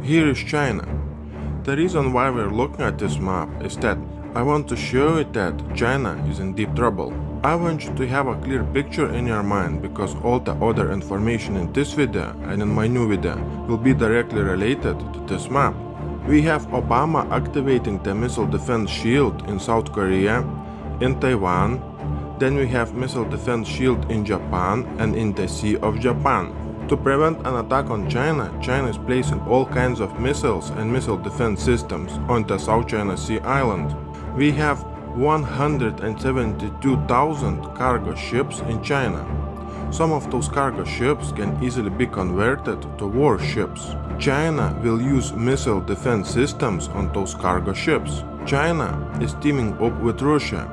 Here is China. The reason why we're looking at this map is that I want to show you that China is in deep trouble. I want you to have a clear picture in your mind because all the other information in this video and in my new video will be directly related to this map. We have Obama activating the missile defense shield in South Korea, in Taiwan. Then we have missile defense shield in Japan and in the Sea of Japan. To prevent an attack on China, China is placing all kinds of missiles and missile defense systems on the South China Sea island. We have 172,000 cargo ships in China. Some of those cargo ships can easily be converted to warships. China will use missile defense systems on those cargo ships. China is teaming up with Russia.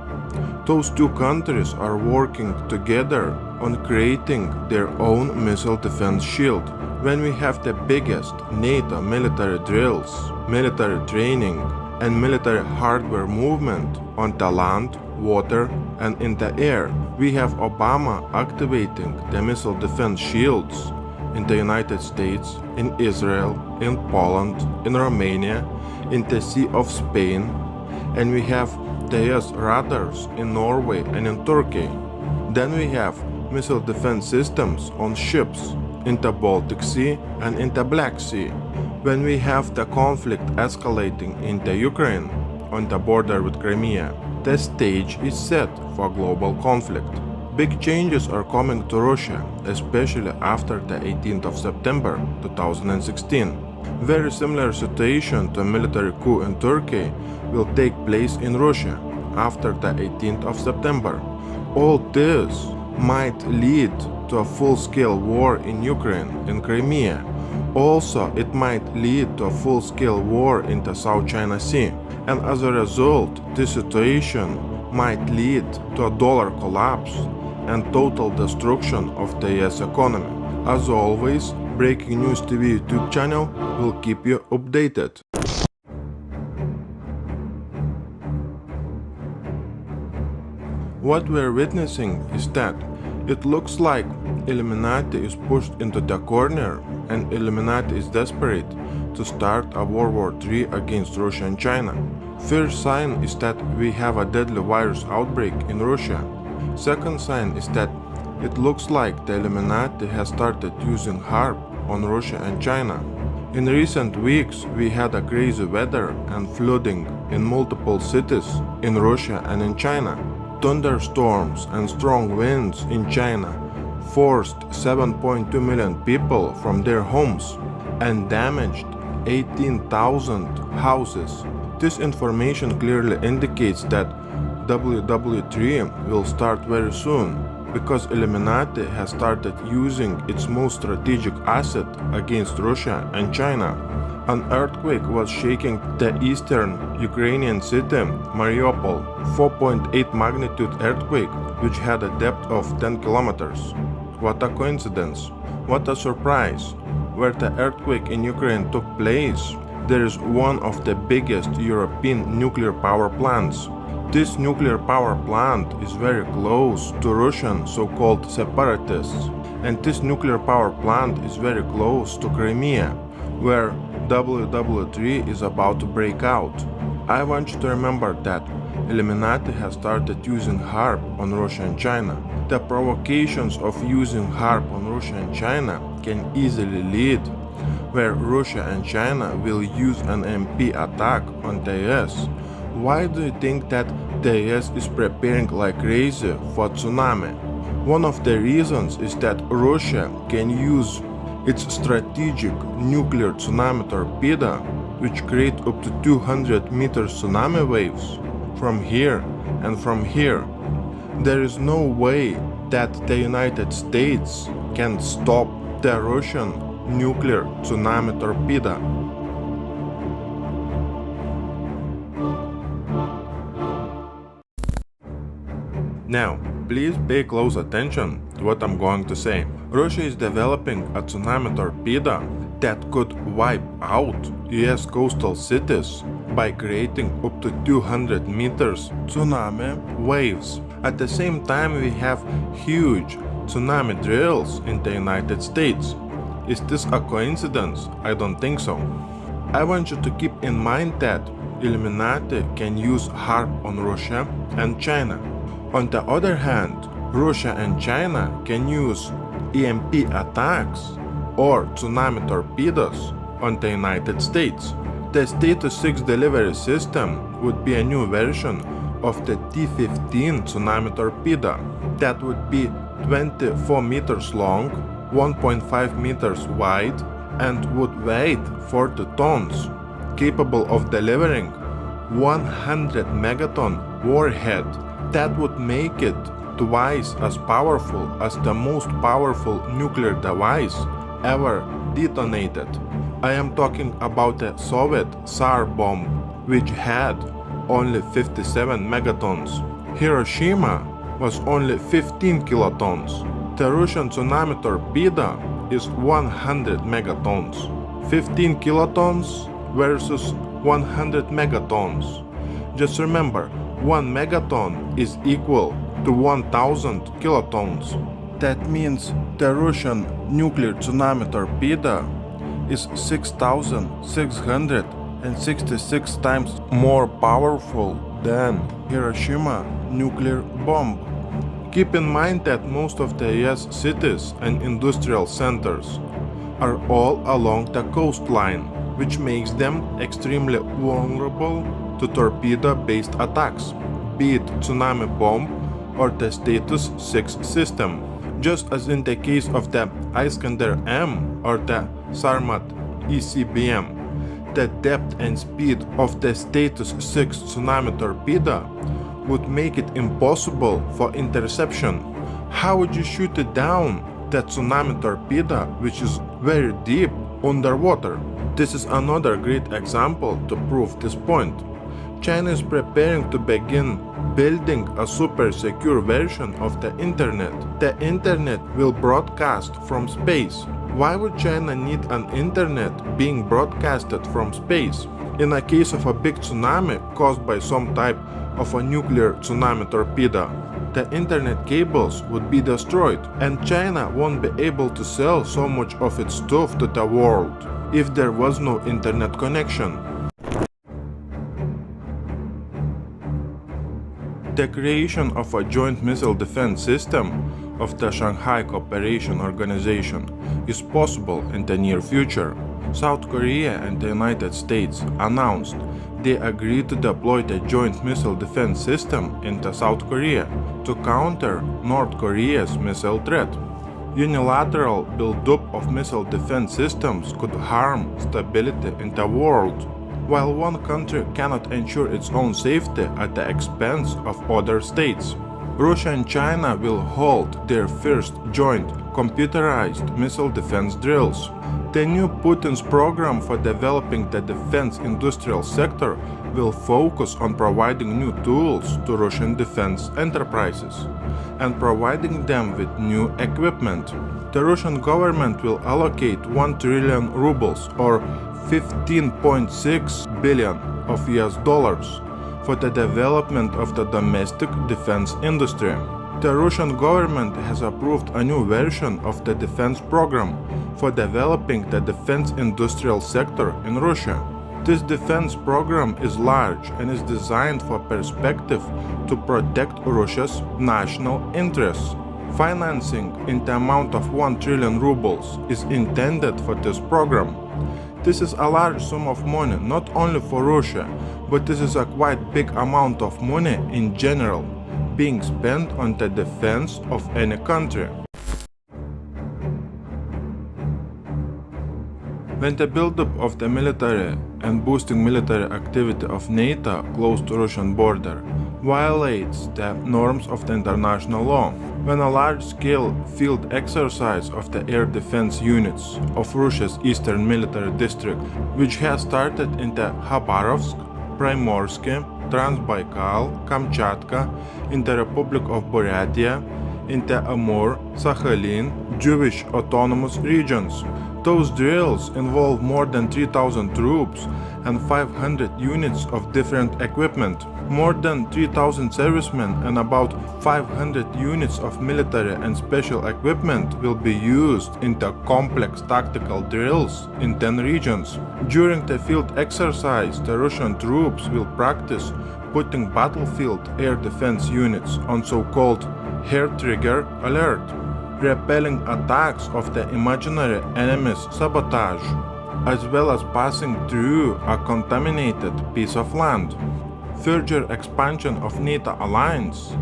Those two countries are working together on creating their own missile defense shield. When we have the biggest NATO military drills, military training, and military hardware movement on the land, water, and in the air, we have Obama activating the missile defense shields in the United States, in Israel, in Poland, in Romania, in the Sea of Spain, and we have the US radars in Norway and in Turkey. Then we have missile defense systems on ships in the Baltic Sea and in the Black Sea. When we have the conflict escalating in the Ukraine on the border with Crimea, the stage is set for global conflict. Big changes are coming to Russia, especially after the 18th of September 2016. Very similar situation to a military coup in Turkey will take place in Russia after the 18th of September. All this might lead to a full-scale war in Ukraine, in Crimea. Also, it might lead to a full-scale war in the South China Sea. And as a result, this situation might lead to a dollar collapse and total destruction of the US economy. As always, Breaking News TV YouTube channel will keep you updated. What we're witnessing is that it looks like Illuminati is pushed into the corner and Illuminati is desperate to start a World War III against Russia and China. First sign is that we have a deadly virus outbreak in Russia. Second sign is that it looks like the Illuminati has started using HARP on Russia and China. In recent weeks, we had a crazy weather and flooding in multiple cities in Russia and in China. Thunderstorms and strong winds in China forced 7.2 million people from their homes and damaged 18,000 houses. This information clearly indicates that WW3 will start very soon because Illuminati has started using its most strategic asset against Russia and China. An earthquake was shaking the eastern Ukrainian city, Mariupol, 4.8 magnitude earthquake, which had a depth of 10 kilometers. What a coincidence! What a surprise! Where the earthquake in Ukraine took place, there is one of the biggest European nuclear power plants. This nuclear power plant is very close to Russian so-called separatists, and this nuclear power plant is very close to Crimea, where WW3 is about to break out. I want you to remember that Illuminati has started using HARP on Russia and China. The provocations of using HARP on Russia and China can easily lead where Russia and China will use an MP attack on the US. Why do you think that the US is preparing like crazy for tsunami? One of the reasons is that Russia can use its strategic nuclear tsunami torpedo, which create up to 200 meters tsunami waves from here and from here. There is no way that the United States can stop the Russian nuclear tsunami torpedo. Now, please pay close attention to what I'm going to say. Russia is developing a tsunami torpedo that could wipe out US coastal cities by creating up to 200 meters tsunami waves. At the same time, we have huge tsunami drills in the United States. Is this a coincidence? I don't think so. I want you to keep in mind that Illuminati can use HARP on Russia and China. On the other hand, Russia and China can use EMP attacks or tsunami torpedoes on the United States. The Status 6 delivery system would be a new version of the T-15 tsunami torpedo that would be 24 meters long, 1.5 meters wide, and would weigh 40 tons, capable of delivering 100 megaton warhead that would make it twice as powerful as the most powerful nuclear device ever detonated. I am talking about the Soviet Tsar bomb, which had only 57 megatons. Hiroshima was only 15 kilotons. The Russian tsunami torpedo is 100 megatons. 15 kilotons versus 100 megatons. Just remember, 1 megaton is equal to 1000 kilotons. That means the Russian nuclear tsunami torpedo is 6,666 times more powerful than Hiroshima nuclear bomb. Keep in mind that most of the US cities and industrial centers are all along the coastline, which makes them extremely vulnerable to torpedo-based attacks, be it tsunami bomb or the Status 6 system. Just as in the case of the Iskander-M or the Sarmat ECBM, the depth and speed of the Status 6 tsunami torpedo would make it impossible for interception. How would you shoot it down, that tsunami torpedo, which is very deep underwater? This is another great example to prove this point. China is preparing to begin building a super secure version of the internet. The internet will broadcast from space. Why would China need an internet being broadcasted from space? In a case of a big tsunami caused by some type of a nuclear tsunami torpedo, the internet cables would be destroyed, and China won't be able to sell so much of its stuff to the world if there was no internet connection. The creation of a joint missile defense system of the Shanghai Cooperation Organization is possible in the near future. South Korea and the United States announced they agreed to deploy the joint missile defense system into South Korea to counter North Korea's missile threat. Unilateral buildup of missile defense systems could harm stability in the world, while one country cannot ensure its own safety at the expense of other states. Russia and China will hold their first joint computerized missile defense drills. The new Putin's program for developing the defense industrial sector will focus on providing new tools to Russian defense enterprises and providing them with new equipment. The Russian government will allocate 1 trillion rubles or 15.6 billion of US dollars for the development of the domestic defense industry. The Russian government has approved a new version of the defense program for developing the defense industrial sector in Russia. This defense program is large and is designed for perspective to protect Russia's national interests. Financing in the amount of 1 trillion rubles is intended for this program. This is a large sum of money not only for Russia, but this is a quite big amount of money in general being spent on the defense of any country. When the buildup of the military and boosting military activity of NATO close to Russian border violates the norms of the international law, when a large-scale field exercise of the air defense units of Russia's eastern military district, which has started in the Khabarovsk, Primorsky, Transbaikal, Kamchatka, in the Republic of Buryatia, in the Amur, Sakhalin, Jewish autonomous regions. Those drills involve more than 3,000 troops and 500 units of different equipment. More than 3,000 servicemen and about 500 units of military and special equipment will be used in the complex tactical drills in 10 regions. During the field exercise, the Russian troops will practice putting battlefield air defense units on so-called hair trigger alert, repelling attacks of the imaginary enemy's sabotage, as well as passing through a contaminated piece of land. Further expansion of NATO alliance,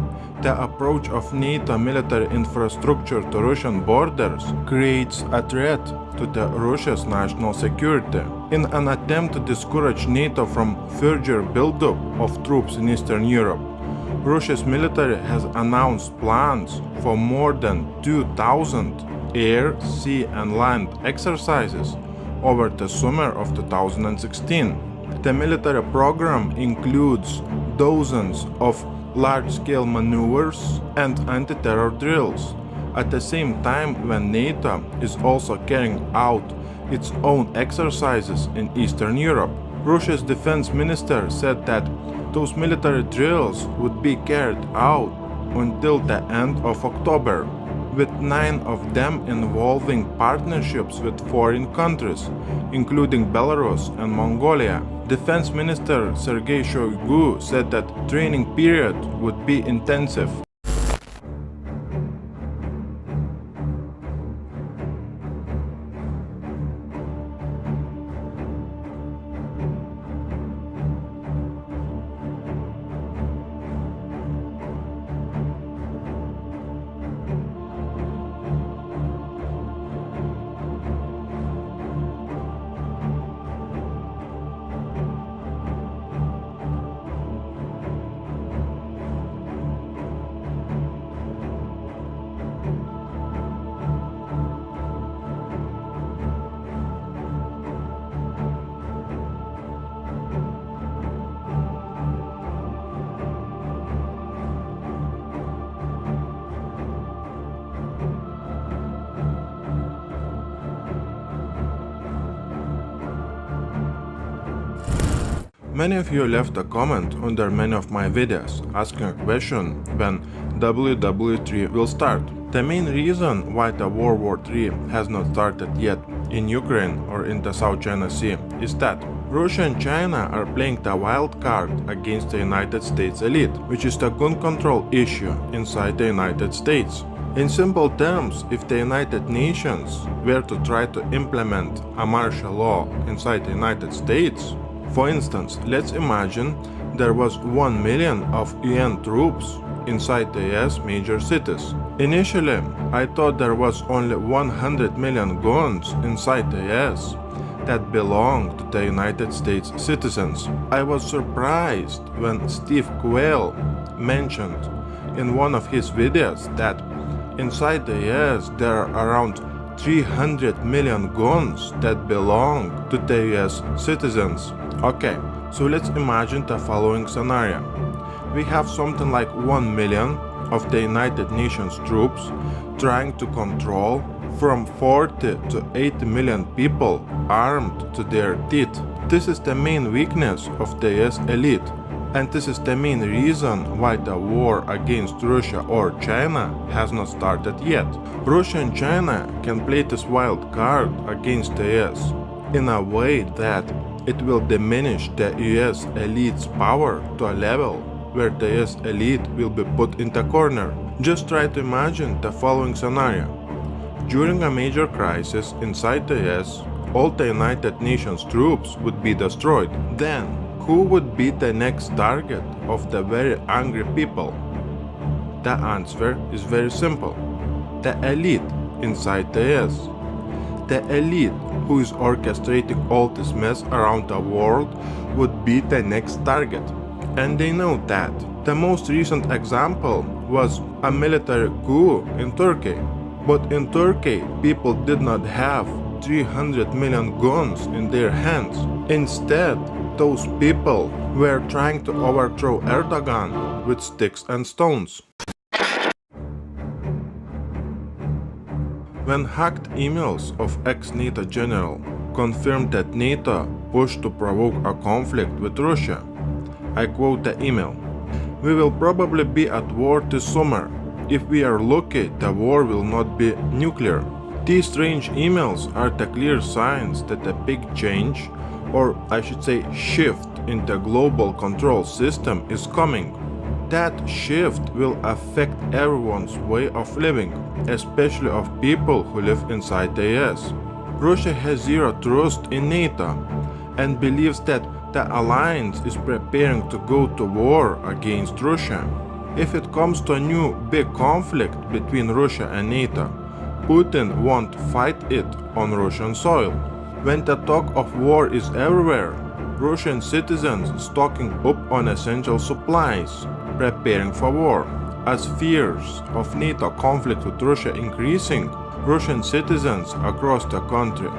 the approach of NATO military infrastructure to Russian borders creates a threat to the Russia's national security. In an attempt to discourage NATO from further buildup of troops in Eastern Europe, Russia's military has announced plans for more than 2,000 air, sea and land exercises over the summer of 2016. The military program includes dozens of large-scale maneuvers and anti-terror drills, at the same time when NATO is also carrying out its own exercises in Eastern Europe. Russia's defense minister said that those military drills would be carried out until the end of October, with 9 of them involving partnerships with foreign countries, including Belarus and Mongolia. Defense Minister Sergei Shoigu said that training period would be intensive. Many of you left a comment under many of my videos asking a question when WW3 will start. The main reason why the World War III has not started yet in Ukraine or in the South China Sea is that Russia and China are playing the wild card against the United States elite, which is the gun control issue inside the United States. In simple terms, if the United Nations were to try to implement a martial law inside the United States, for instance, let's imagine there was 1 million of UN troops inside the US major cities. Initially, I thought there was only 100 million guns inside the US that belonged to the United States citizens. I was surprised when Steve Quayle mentioned in one of his videos that inside the US there are around 300 million guns that belong to the US citizens. Okay, so let's imagine the following scenario. We have something like 1 million of the United Nations troops trying to control from 40 to 80 million people armed to their teeth. This is the main weakness of the US elite, and this is the main reason why the war against Russia or China has not started yet. Russia and China can play this wild card against the US in a way that it will diminish the US elite's power to a level where the US elite will be put in the corner. Just try to imagine the following scenario. During a major crisis inside the US, all the United Nations troops would be destroyed. Then, who would be the next target of the very angry people? The answer is very simple. The elite inside the US. The elite who is orchestrating all this mess around the world would be the next target. And they know that. The most recent example was a military coup in Turkey. But in Turkey, people did not have 300 million guns in their hands. Instead, those people were trying to overthrow Erdogan with sticks and stones. When hacked emails of ex-NATO general confirmed that NATO pushed to provoke a conflict with Russia. I quote the email. "We will probably be at war this summer. If we are lucky, the war will not be nuclear." These strange emails are the clear signs that a big change, or I should say shift, in the global control system is coming. That shift will affect everyone's way of living, especially of people who live inside the US. Russia has zero trust in NATO and believes that the alliance is preparing to go to war against Russia. If it comes to a new big conflict between Russia and NATO, Putin won't fight it on Russian soil. When the talk of war is everywhere, Russian citizens stocking up on essential supplies, preparing for war. As fears of NATO conflict with Russia increasing, Russian citizens across the country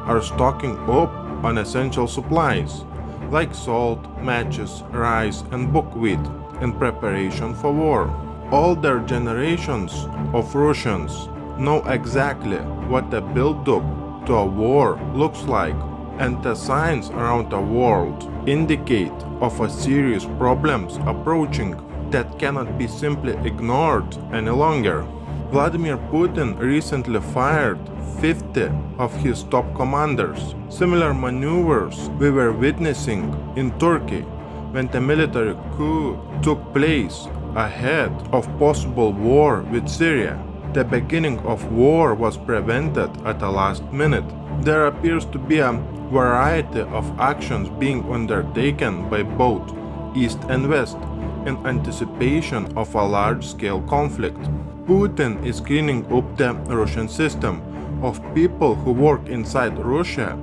are stocking up on essential supplies like salt, matches, rice and buckwheat in preparation for war. Older generations of Russians know exactly what the build-up to a war looks like, and the signs around the world indicate of a serious problems approaching that cannot be simply ignored any longer. Vladimir Putin recently fired 50 of his top commanders. Similar maneuvers we were witnessing in Turkey when the military coup took place ahead of possible war with Syria. The beginning of war was prevented at the last minute. There appears to be a variety of actions being undertaken by both East and West in anticipation of a large-scale conflict. Putin is cleaning up the Russian system of people who work inside Russia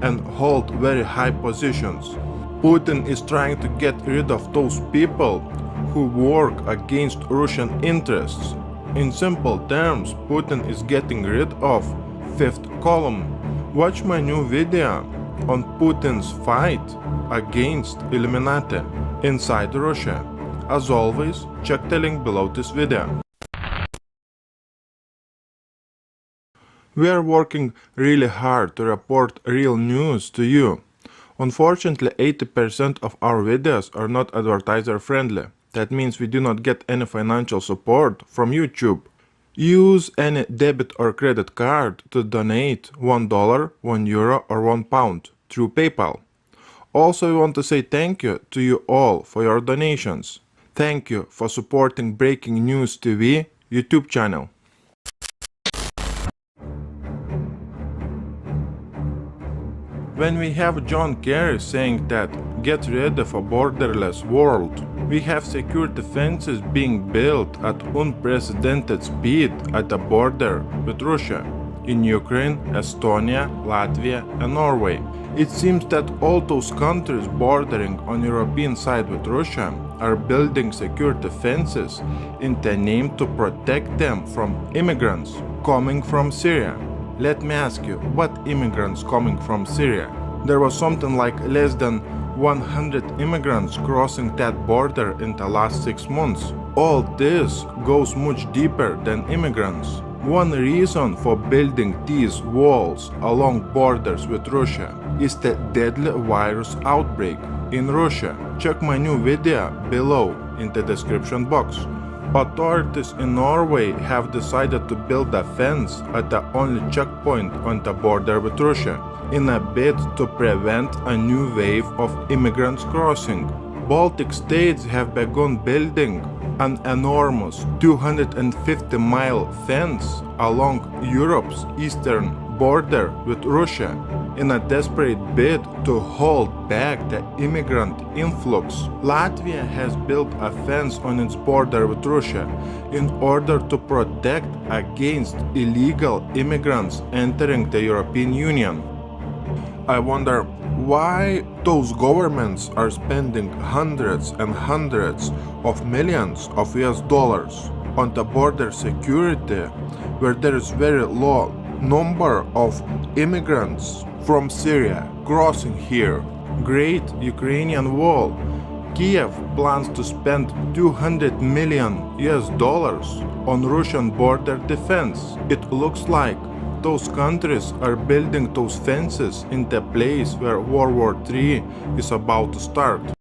and hold very high positions. Putin is trying to get rid of those people who work against Russian interests. In simple terms, Putin is getting rid of fifth column. Watch my new video on Putin's fight against Illuminati inside Russia. As always, check the link below this video. We are working really hard to report real news to you. Unfortunately, 80% of our videos are not advertiser friendly. That means we do not get any financial support from YouTube. Use any debit or credit card to donate $1, €1 or £1 through PayPal. Also, we want to say thank you to you all for your donations. Thank you for supporting Breaking News TV YouTube channel. When we have John Kerry saying that get ready for borderless world, we have security fences being built at unprecedented speed at the border with Russia in Ukraine, Estonia, Latvia and Norway. It seems that all those countries bordering on European side with Russia are building security fences in the name to protect them from immigrants coming from Syria. Let me ask you, what immigrants coming from Syria? There was something like less than 100 immigrants crossing that border in the last 6 months. All this goes much deeper than immigrants. One reason for building these walls along borders with Russia is the deadly virus outbreak in Russia. Check my new video below in the description box. Authorities in Norway have decided to build a fence at the only checkpoint on the border with Russia in a bid to prevent a new wave of immigrants crossing. Baltic states have begun building an enormous 250-mile fence along Europe's eastern border with Russia in a desperate bid to hold back the immigrant influx. Latvia has built a fence on its border with Russia in order to protect against illegal immigrants entering the European Union. I wonder why those governments are spending hundreds and hundreds of millions of US dollars on the border security where there is very low number of immigrants from Syria crossing here. Great Ukrainian Wall. Kiev plans to spend 200 million US dollars on Russian border defense. It looks like those countries are building those fences in the place where World War III is about to start.